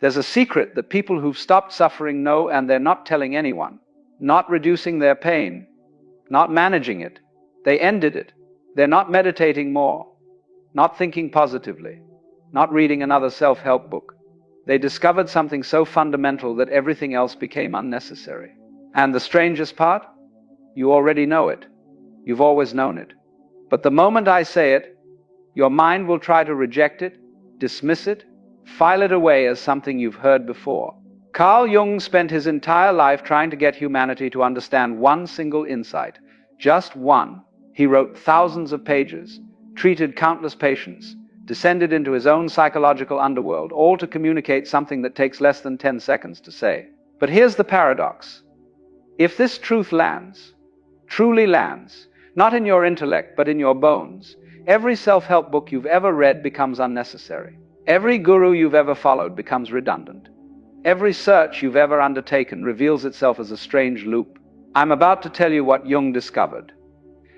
There's a secret that people who've stopped suffering know, and they're not telling anyone. Not reducing their pain, not managing it. They ended it. They're not meditating more, not thinking positively, not reading another self-help book. They discovered something so fundamental that everything else became unnecessary. And the strangest part? You already know it. You've always known it. But the moment I say it, your mind will try to reject it, dismiss it, file it away as something you've heard before. Carl Jung spent his entire life trying to get humanity to understand one single insight. Just one. He wrote thousands of pages, treated countless patients, descended into his own psychological underworld, all to communicate something that takes less than 10 seconds to say. But here's the paradox. If this truth lands, truly lands, not in your intellect but in your bones, every self-help book you've ever read becomes unnecessary. Every guru you've ever followed becomes redundant. Every search you've ever undertaken reveals itself as a strange loop. I'm about to tell you what Jung discovered.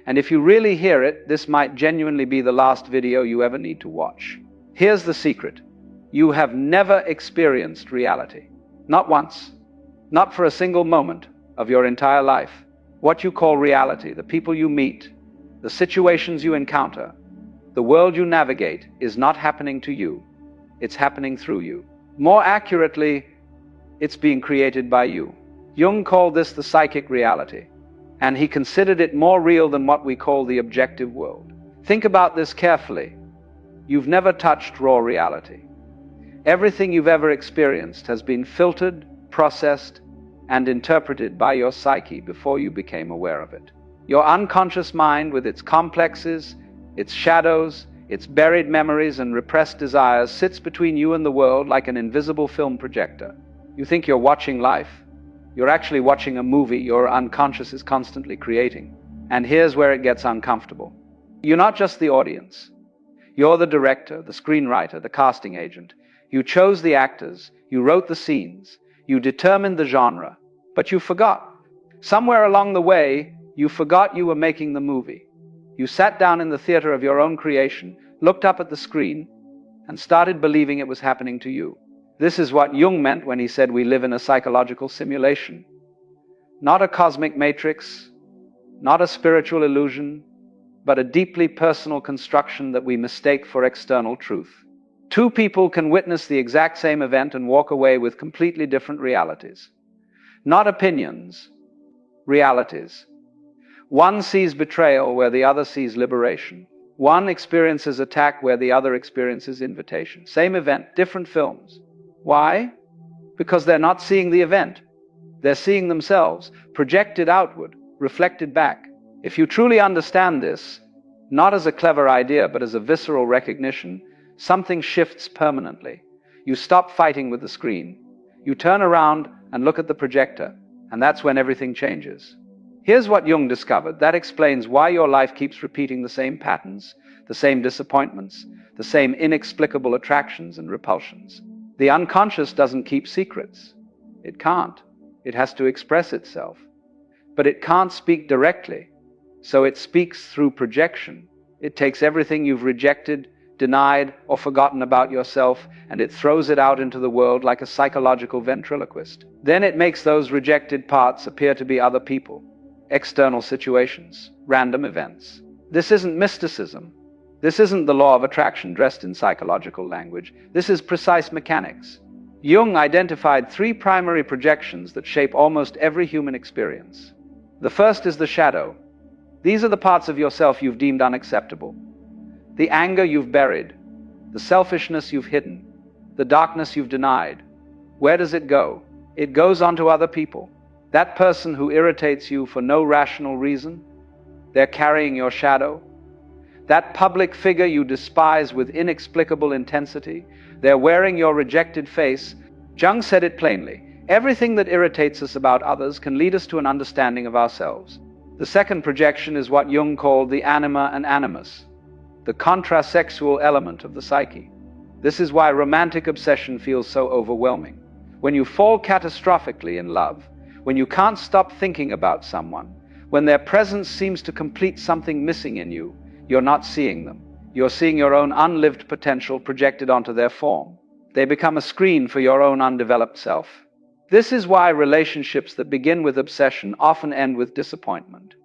And if you really hear it, this might genuinely be the last video you ever need to watch. Here's the secret. You have never experienced reality. Not once. Not for a single moment of your entire life. What you call reality, the people you meet, the situations you encounter, the world you navigate, is not happening to you. It's happening through you. More accurately, it's being created by you. Jung called this the psychic reality, and he considered it more real than what we call the objective world. Think about this carefully. You've never touched raw reality. Everything you've ever experienced has been filtered, processed, and interpreted by your psyche before you became aware of it. Your unconscious mind, with its complexes, its shadows, its buried memories and repressed desires, sits between you and the world like an invisible film projector. You think you're watching life. You're actually watching a movie your unconscious is constantly creating. And here's where it gets uncomfortable. You're not just the audience. You're the director, the screenwriter, the casting agent. You chose the actors. You wrote the scenes. You determined the genre. But you forgot. Somewhere along the way, you forgot you were making the movie. You sat down in the theater of your own creation, looked up at the screen, and started believing it was happening to you. This is what Jung meant when he said we live in a psychological simulation. Not a cosmic matrix, not a spiritual illusion, but a deeply personal construction that we mistake for external truth. Two people can witness the exact same event and walk away with completely different realities. Not opinions, realities. One sees betrayal where the other sees liberation. One experiences attack where the other experiences invitation. Same event, different films. Why? Because they're not seeing the event. They're seeing themselves, projected outward, reflected back. If you truly understand this, not as a clever idea, but as a visceral recognition, something shifts permanently. You stop fighting with the screen. You turn around and look at the projector, and that's when everything changes. Here's what Jung discovered. That explains why your life keeps repeating the same patterns, the same disappointments, the same inexplicable attractions and repulsions. The unconscious doesn't keep secrets. It can't. It has to express itself. But it can't speak directly, so it speaks through projection. It takes everything you've rejected, denied, or forgotten about yourself, and it throws it out into the world like a psychological ventriloquist. Then it makes those rejected parts appear to be other people, external situations, random events. This isn't mysticism. This isn't the law of attraction dressed in psychological language. This is precise mechanics. Jung identified 3 primary projections that shape almost every human experience. The first is the shadow. These are the parts of yourself you've deemed unacceptable. The anger you've buried, the selfishness you've hidden, the darkness you've denied. Where does it go? It goes onto other people. That person who irritates you for no rational reason, they're carrying your shadow. That public figure you despise with inexplicable intensity, they're wearing your rejected face. Jung said it plainly. Everything that irritates us about others can lead us to an understanding of ourselves. The second projection is what Jung called the anima and animus, the contrasexual element of the psyche. This is why romantic obsession feels so overwhelming. When you fall catastrophically in love, when you can't stop thinking about someone, when their presence seems to complete something missing in you, you're not seeing them. You're seeing your own unlived potential projected onto their form. They become a screen for your own undeveloped self. This is why relationships that begin with obsession often end with disappointment.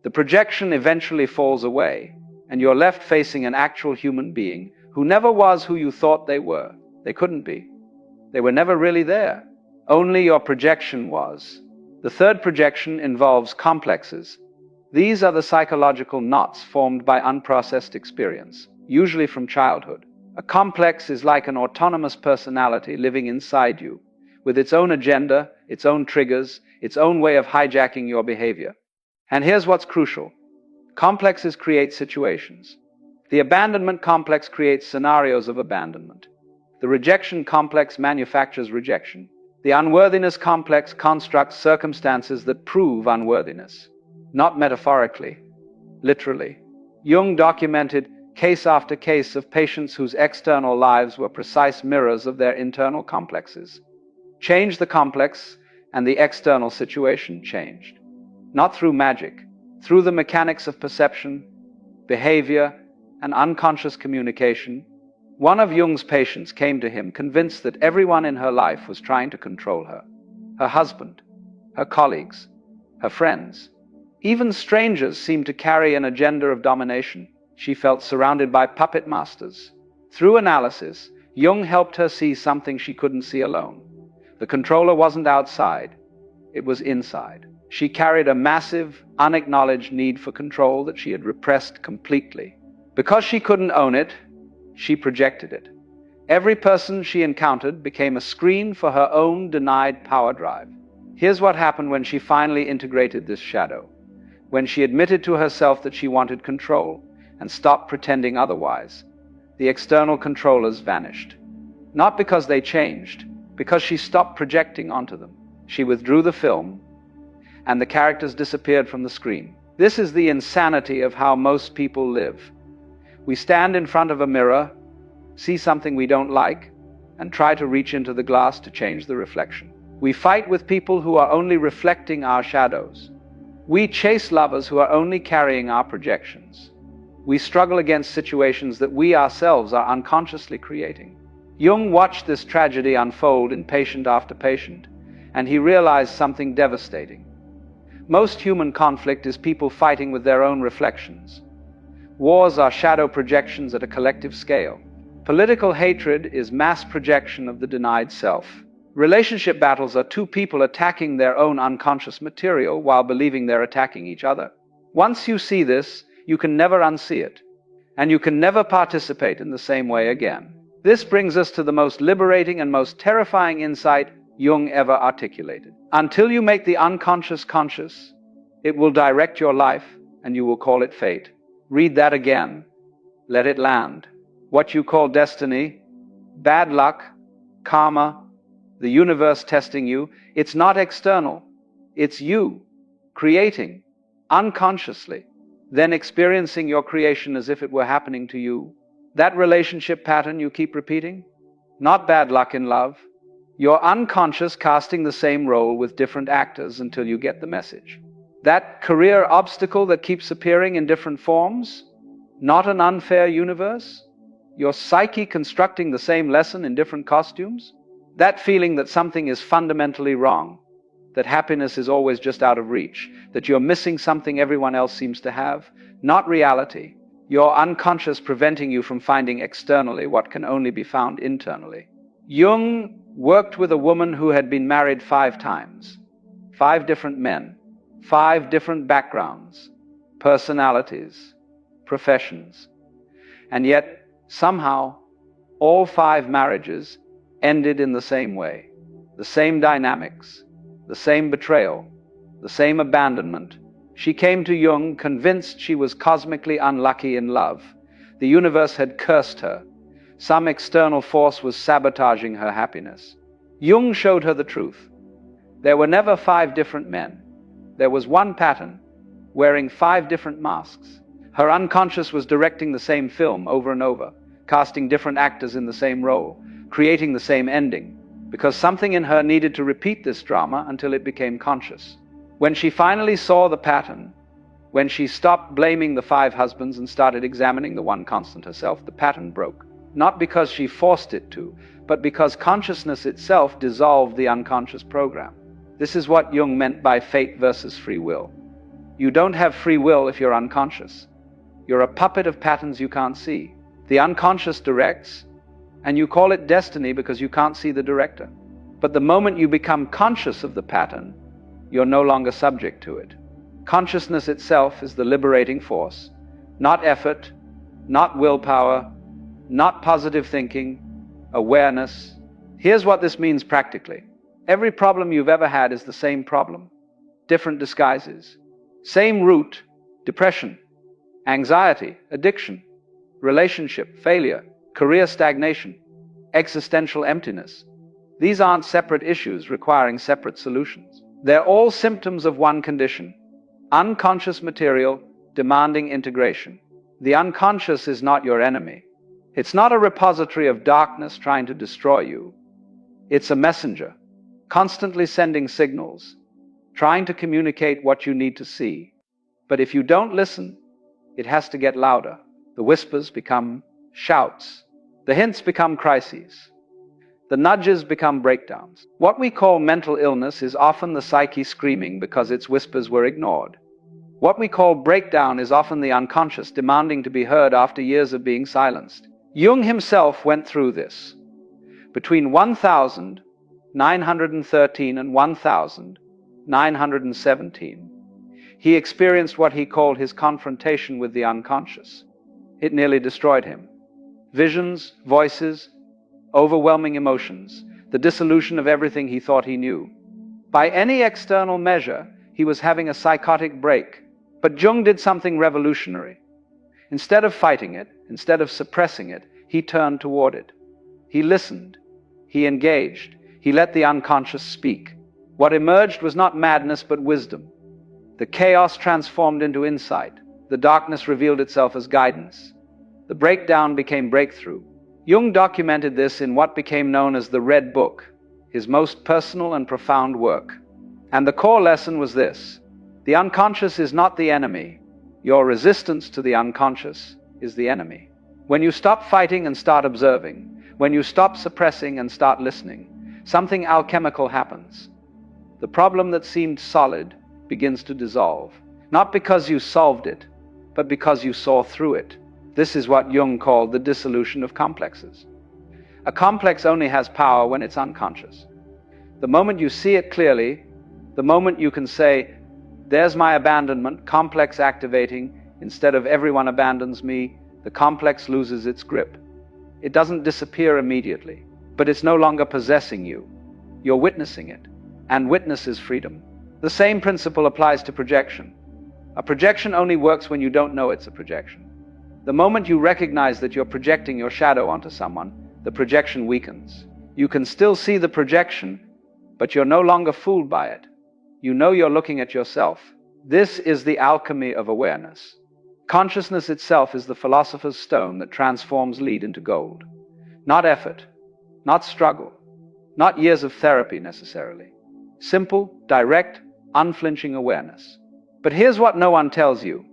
The projection eventually falls away, and you're left facing an actual human being who never was who you thought they were. They couldn't be. They were never really there. Only your projection was. The third projection involves complexes. These are the psychological knots formed by unprocessed experience, usually from childhood. A complex is like an autonomous personality living inside you, with its own agenda, its own triggers, its own way of hijacking your behavior. And here's what's crucial. Complexes create situations. The abandonment complex creates scenarios of abandonment. The rejection complex manufactures rejection. The unworthiness complex constructs circumstances that prove unworthiness. Not metaphorically, literally. Jung documented case after case of patients whose external lives were precise mirrors of their internal complexes. Change the complex, and the external situation changed. Not through magic, through the mechanics of perception, behavior, and unconscious communication. One of Jung's patients came to him convinced that everyone in her life was trying to control her. Her husband, her colleagues, her friends. Even strangers seemed to carry an agenda of domination. She felt surrounded by puppet masters. Through analysis, Jung helped her see something she couldn't see alone. The controller wasn't outside, it was inside. She carried a massive, unacknowledged need for control that she had repressed completely. Because she couldn't own it, she projected it. Every person she encountered became a screen for her own denied power drive. Here's what happened when she finally integrated this shadow. When she admitted to herself that she wanted control and stopped pretending otherwise, the external controllers vanished. Not because they changed, because she stopped projecting onto them. She withdrew the film, and the characters disappeared from the screen. This is the insanity of how most people live. We stand in front of a mirror, see something we don't like, and try to reach into the glass to change the reflection. We fight with people who are only reflecting our shadows. We chase lovers who are only carrying our projections. We struggle against situations that we ourselves are unconsciously creating. Jung watched this tragedy unfold in patient after patient, and he realized something devastating. Most human conflict is people fighting with their own reflections. Wars are shadow projections at a collective scale. Political hatred is mass projection of the denied self. Relationship battles are two people attacking their own unconscious material while believing they're attacking each other. Once you see this, you can never unsee it, and you can never participate in the same way again. This brings us to the most liberating and most terrifying insight Jung ever articulated. Until you make the unconscious conscious, it will direct your life, and you will call it fate. Read that again. Let it land. What you call destiny, bad luck, karma, the universe testing you, it's not external. It's you, creating, unconsciously, then experiencing your creation as if it were happening to you. That relationship pattern you keep repeating, not bad luck in love. Your unconscious casting the same role with different actors until you get the message. That career obstacle that keeps appearing in different forms, not an unfair universe. Your psyche constructing the same lesson in different costumes. That feeling that something is fundamentally wrong, that happiness is always just out of reach, that you're missing something everyone else seems to have, not reality. Your unconscious preventing you from finding externally what can only be found internally. Jung worked with a woman who had been married 5 times. 5 different men, 5 different backgrounds, personalities, professions. And yet, somehow, all 5 marriages ended in the same way. The same dynamics, the same betrayal, the same abandonment. She came to Jung convinced she was cosmically unlucky in love. The universe had cursed her. Some external force was sabotaging her happiness. Jung showed her the truth. There were never 5 different men. There was one pattern, wearing 5 different masks. Her unconscious was directing the same film over and over, casting different actors in the same role, creating the same ending, because something in her needed to repeat this drama until it became conscious. When she finally saw the pattern, when she stopped blaming the 5 husbands and started examining the one constant herself, the pattern broke. Not because she forced it to, but because consciousness itself dissolved the unconscious program. This is what Jung meant by fate versus free will. You don't have free will if you're unconscious. You're a puppet of patterns you can't see. The unconscious directs, and you call it destiny because you can't see the director. But the moment you become conscious of the pattern, you're no longer subject to it. Consciousness itself is the liberating force, not effort, not willpower, not positive thinking, awareness. Here's what this means practically. Every problem you've ever had is the same problem, different disguises. Same root: depression, anxiety, addiction, relationship failure, career stagnation, existential emptiness. These aren't separate issues requiring separate solutions. They're all symptoms of one condition: unconscious material demanding integration. The unconscious is not your enemy. It's not a repository of darkness trying to destroy you. It's a messenger, constantly sending signals, trying to communicate what you need to see. But if you don't listen, it has to get louder. The whispers become shouts. The hints become crises. The nudges become breakdowns. What we call mental illness is often the psyche screaming because its whispers were ignored. What we call breakdown is often the unconscious demanding to be heard after years of being silenced. Jung himself went through this. Between 1913 and 1917, he experienced what he called his confrontation with the unconscious. It nearly destroyed him. Visions, voices, overwhelming emotions, the dissolution of everything he thought he knew. By any external measure, he was having a psychotic break. But Jung did something revolutionary. Instead of fighting it, instead of suppressing it, he turned toward it. He listened. He engaged. He let the unconscious speak. What emerged was not madness but wisdom. The chaos transformed into insight. The darkness revealed itself as guidance. The breakdown became breakthrough. Jung documented this in what became known as the Red Book, his most personal and profound work. And the core lesson was this: the unconscious is not the enemy. Your resistance to the unconscious is the enemy. When you stop fighting and start observing, when you stop suppressing and start listening, something alchemical happens. The problem that seemed solid begins to dissolve, not because you solved it, but because you saw through it. This is what Jung called the dissolution of complexes. A complex only has power when it's unconscious. The moment you see it clearly, the moment you can say, "There's my abandonment," complex activating, instead of "everyone abandons me," the complex loses its grip. It doesn't disappear immediately, but it's no longer possessing you. You're witnessing it, and witness is freedom. The same principle applies to projection. A projection only works when you don't know it's a projection. The moment you recognize that you're projecting your shadow onto someone, the projection weakens. You can still see the projection, but you're no longer fooled by it. You know you're looking at yourself. This is the alchemy of awareness. Consciousness itself is the philosopher's stone that transforms lead into gold. Not effort, not struggle, not years of therapy necessarily. Simple, direct, unflinching awareness. But here's what no one tells you.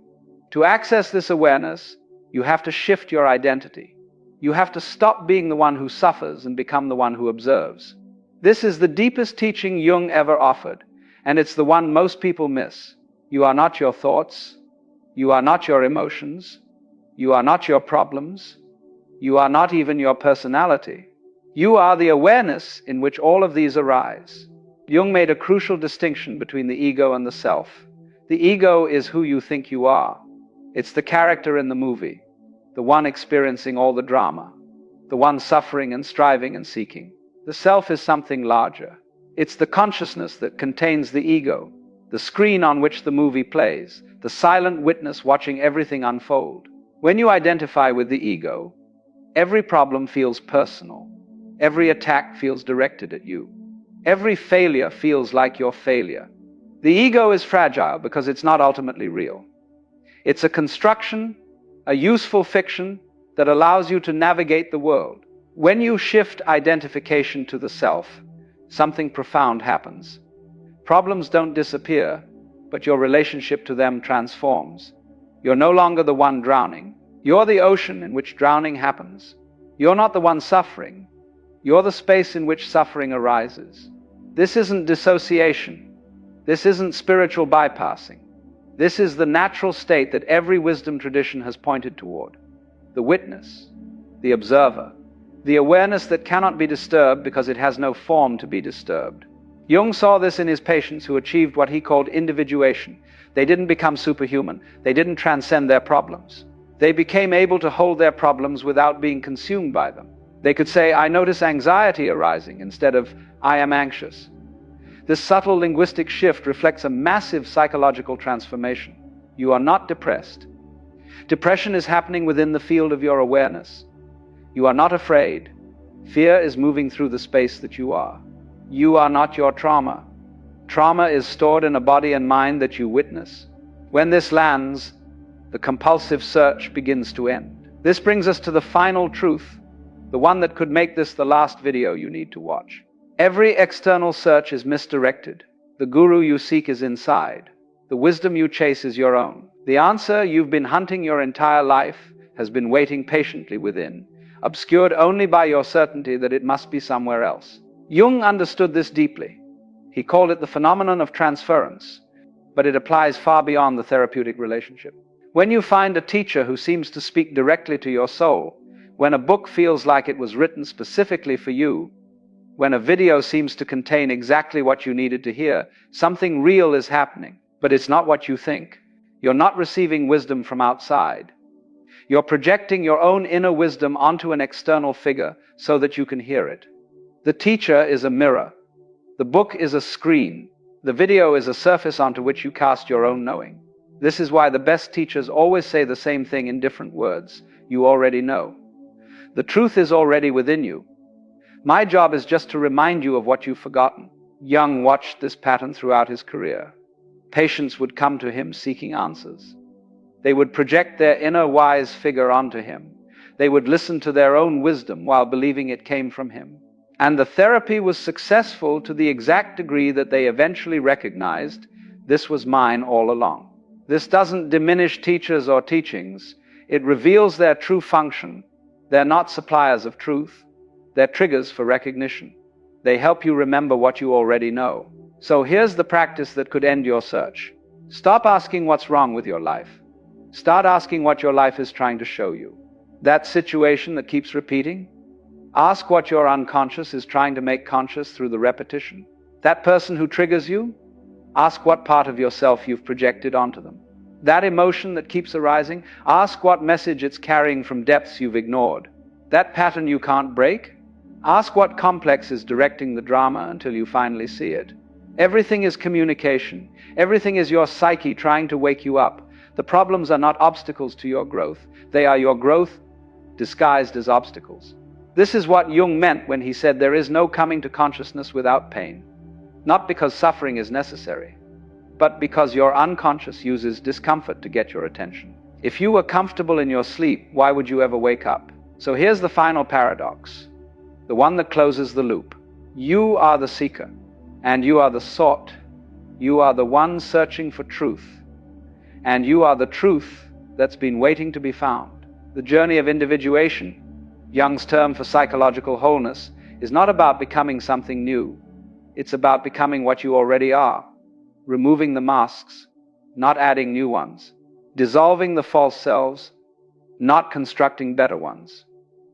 To access this awareness, you have to shift your identity. You have to stop being the one who suffers and become the one who observes. This is the deepest teaching Jung ever offered, and it's the one most people miss. You are not your thoughts. You are not your emotions. You are not your problems. You are not even your personality. You are the awareness in which all of these arise. Jung made a crucial distinction between the ego and the self. The ego is who you think you are. It's the character in the movie, the one experiencing all the drama, the one suffering and striving and seeking. The self is something larger. It's the consciousness that contains the ego, the screen on which the movie plays, the silent witness watching everything unfold. When you identify with the ego, every problem feels personal. Every attack feels directed at you. Every failure feels like your failure. The ego is fragile because it's not ultimately real. It's a construction, a useful fiction that allows you to navigate the world. When you shift identification to the self, something profound happens. Problems don't disappear, but your relationship to them transforms. You're no longer the one drowning. You're the ocean in which drowning happens. You're not the one suffering. You're the space in which suffering arises. This isn't dissociation. This isn't spiritual bypassing. This is the natural state that every wisdom tradition has pointed toward. The witness, the observer, the awareness that cannot be disturbed because it has no form to be disturbed. Jung saw this in his patients who achieved what he called individuation. They didn't become superhuman. They didn't transcend their problems. They became able to hold their problems without being consumed by them. They could say, I notice anxiety arising, instead of, I am anxious. This subtle linguistic shift reflects a massive psychological transformation. You are not depressed. Depression is happening within the field of your awareness. You are not afraid. Fear is moving through the space that you are. You are not your trauma. Trauma is stored in a body and mind that you witness. When this lands, the compulsive search begins to end. This brings us to the final truth, the one that could make this the last video you need to watch. Every external search is misdirected. The guru you seek is inside. The wisdom you chase is your own. The answer you've been hunting your entire life has been waiting patiently within, obscured only by your certainty that it must be somewhere else. Jung understood this deeply. He called it the phenomenon of transference, but it applies far beyond the therapeutic relationship. When you find a teacher who seems to speak directly to your soul, when a book feels like it was written specifically for you, when a video seems to contain exactly what you needed to hear, something real is happening, but it's not what you think. You're not receiving wisdom from outside. You're projecting your own inner wisdom onto an external figure so that you can hear it. The teacher is a mirror. The book is a screen. The video is a surface onto which you cast your own knowing. This is why the best teachers always say the same thing in different words. You already know. The truth is already within you. My job is just to remind you of what you've forgotten. Jung watched this pattern throughout his career. Patients would come to him seeking answers. They would project their inner wise figure onto him. They would listen to their own wisdom while believing it came from him. And the therapy was successful to the exact degree that they eventually recognized, this was mine all along. This doesn't diminish teachers or teachings. It reveals their true function. They're not suppliers of truth. They're triggers for recognition. They help you remember what you already know. So here's the practice that could end your search. Stop asking what's wrong with your life. Start asking what your life is trying to show you. That situation that keeps repeating? Ask what your unconscious is trying to make conscious through the repetition. That person who triggers you? Ask what part of yourself you've projected onto them. That emotion that keeps arising? Ask what message it's carrying from depths you've ignored. That pattern you can't break? Ask what complex is directing the drama until you finally see it. Everything is communication. Everything is your psyche trying to wake you up. The problems are not obstacles to your growth. They are your growth disguised as obstacles. This is what Jung meant when he said there is no coming to consciousness without pain. Not because suffering is necessary, but because your unconscious uses discomfort to get your attention. If you were comfortable in your sleep, why would you ever wake up? So here's the final paradox, the one that closes the loop. You are the seeker, and you are the sought. You are the one searching for truth, and you are the truth that's been waiting to be found. The journey of individuation, Jung's term for psychological wholeness, is not about becoming something new. It's about becoming what you already are, removing the masks, not adding new ones, dissolving the false selves, not constructing better ones,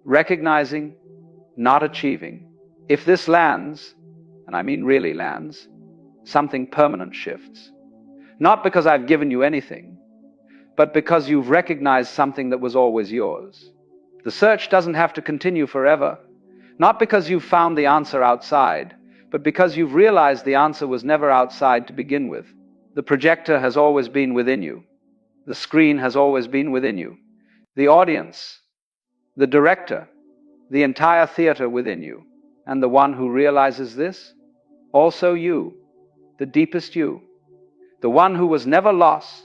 recognizing, not achieving. If this lands, and I mean really lands, something permanent shifts. Not because I've given you anything, but because you've recognized something that was always yours. The search doesn't have to continue forever, not because you've found the answer outside, but because you've realized the answer was never outside to begin with. The projector has always been within you. The screen has always been within you. The audience, the director, the entire theater within you. And the one who realizes this? Also you, the deepest you. The one who was never lost,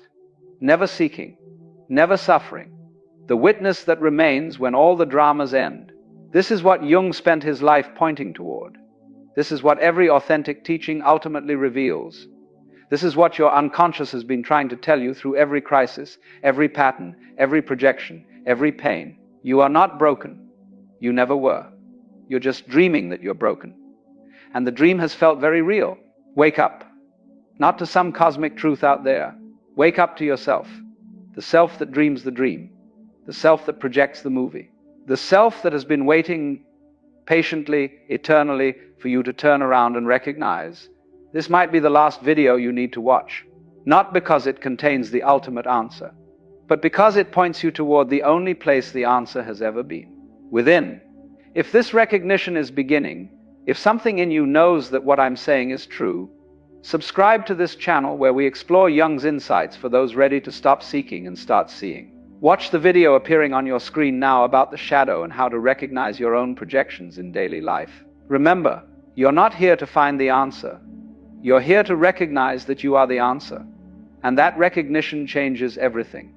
never seeking, never suffering. The witness that remains when all the dramas end. This is what Jung spent his life pointing toward. This is what every authentic teaching ultimately reveals. This is what your unconscious has been trying to tell you through every crisis, every pattern, every projection, every pain. You are not broken. You never were. You're just dreaming that you're broken. And the dream has felt very real. Wake up. Not to some cosmic truth out there. Wake up to yourself. The self that dreams the dream. The self that projects the movie. The self that has been waiting patiently, eternally, for you to turn around and recognize. This might be the last video you need to watch. Not because it contains the ultimate answer, but because it points you toward the only place the answer has ever been. Within. If this recognition is beginning, if something in you knows that what I'm saying is true, subscribe to this channel where we explore Jung's insights for those ready to stop seeking and start seeing. Watch the video appearing on your screen now about the shadow and how to recognize your own projections in daily life. Remember, you're not here to find the answer. You're here to recognize that you are the answer. And that recognition changes everything.